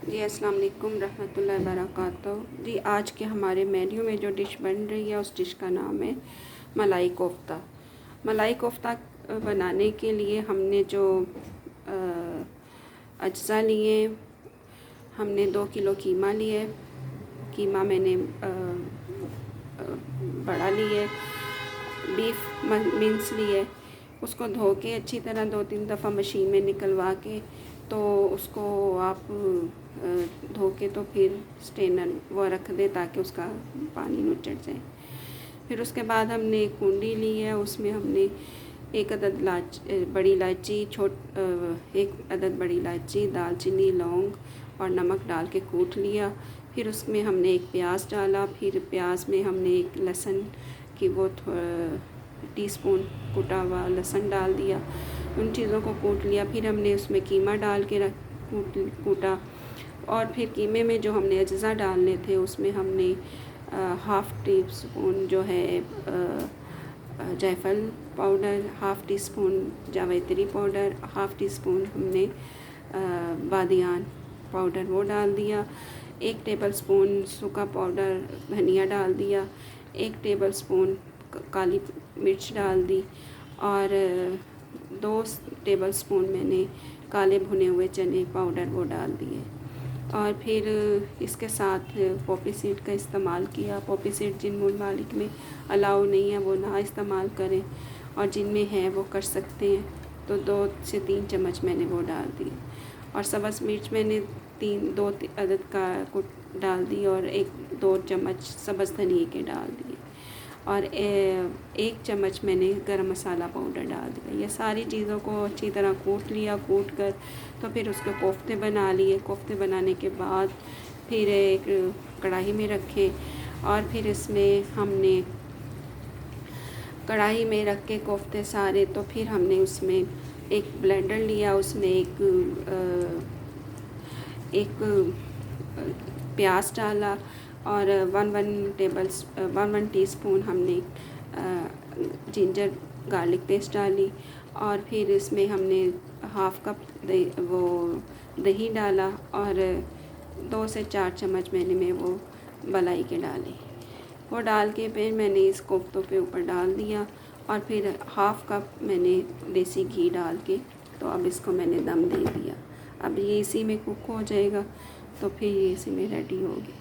जी अस्सलाम वालेकुम रहमतुल्लाहि बरकातहू। जी आज के हमारे मेन्यू में जो डिश बन रही है उस डिश का नाम है मलाई कोफ्ता। मलाई कोफ्ता बनाने के लिए हमने जो अज्जा लिए, हमने 2 किलो कीमा लिए। कीमा मैंने बड़ा लिए। बीफ मिन्स लिए, उसको धो के अच्छी तरह 2-3 दफ़ा मशीन में निकलवा के, तो उसको आप धो के तो फिर स्ट्रेनर वो रख दें ताकि उसका पानी नुचड़ जाए। फिर उसके बाद हमने एक कुंडी ली है, उसमें हमने 1 अदद बड़ी इलायची, एक अदद बड़ी इलायची, दालचीनी, लौंग और नमक डाल के कूट लिया। फिर उसमें हमने एक प्याज डाला। फिर प्याज में हमने एक लहसुन की वो टीस्पून कुटा हुआ लहसुन डाल दिया। उन चीज़ों को कूट लिया। फिर हमने उसमें कीमा डाल के कूटा। और फिर कीमे में जो हमने अज्जा डालने थे उसमें हमने हाफ़ टी स्पून जो है जायफल पाउडर, हाफ़ टी स्पून जावित्री पाउडर, हाफ़ टी स्पून हमने बादियान पाउडर वो डाल दिया। 1 टेबल स्पून सूखा पाउडर धनिया डाल दिया। 1 टेबल स्पून काली मिर्च डाल दी और 2 टेबल स्पून मैंने काले भुने हुए चने पाउडर वो डाल दिए। और फिर इसके साथ पॉपी सीड का इस्तेमाल किया। पॉपी सीड जिन ममालिक में अलाउ नहीं है वो ना इस्तेमाल करें, और जिनमें है वो कर सकते हैं। तो 2 से 3 चम्मच मैंने वो डाल दिए। और सब्ज़ मिर्च मैंने 2 अदद का कुट डाल दी और 1-2 चम्मच सब्ज़ धनिए के डाल दिए। और 1 चम्मच मैंने गरम मसाला पाउडर डाल दिया। ये सारी चीज़ों को अच्छी तरह कूट लिया। कूट कर तो फिर उसके कोफ्ते बना लिए। कोफ्ते बनाने के बाद फिर एक कढ़ाई में रखे, और फिर इसमें हमने कढ़ाई में रख के कोफ्ते सारे, तो फिर हमने उसमें एक ब्लेंडर लिया। उसमें एक प्याज डाला और 1 टीस्पून हमने जिंजर गार्लिक पेस्ट डाली। और फिर इसमें हमने हाफ़ कप दही डाला और 2 से 4 चम्मच मैंने वो मलाई के डाले। वो डाल के फिर मैंने इस कोफ्तों पे ऊपर डाल दिया। और फिर हाफ़ कप मैंने देसी घी डाल के, तो अब इसको मैंने दम दे दिया। अब ये इसी में कुक हो जाएगा, तो फिर ये इसी में रेडी होगी।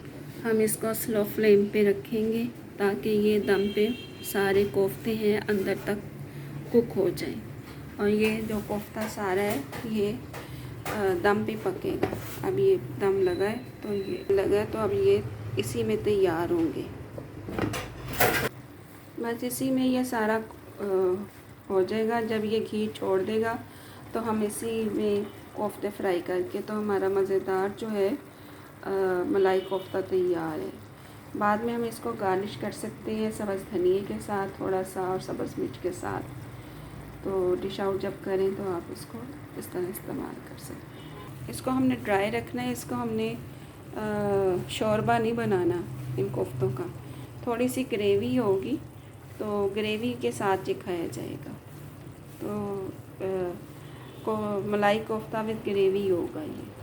हम इसको स्लो फ्लेम पे रखेंगे ताकि ये दम पे सारे कोफ्ते हैं अंदर तक कुक हो जाए। और ये जो कोफ्ता सारा है ये दम पे पकेगा। अब ये दम लगा है तो अब ये इसी में तैयार होंगे। बस इसी में ये सारा हो जाएगा। जब ये घी छोड़ देगा तो हम इसी में कोफ्ते फ्राई करके, तो हमारा मज़ेदार जो है मलाई कोफ्ता तैयार है। बाद में हम इसको गार्निश कर सकते हैं सब्ज़ धनिए के साथ थोड़ा सा, और सब्ज़ मिर्च के साथ। तो डिश आउट जब करें तो आप इसको इस तरह इस्तेमाल कर सकते हैं। इसको हमने ड्राई रखना है। इसको हमने शोरबा नहीं बनाना इन कोफ्तों का। थोड़ी सी ग्रेवी होगी, तो ग्रेवी के साथ ये खाया जाएगा। तो मलाई कोफ्ता विद ग्रेवी होगा ये।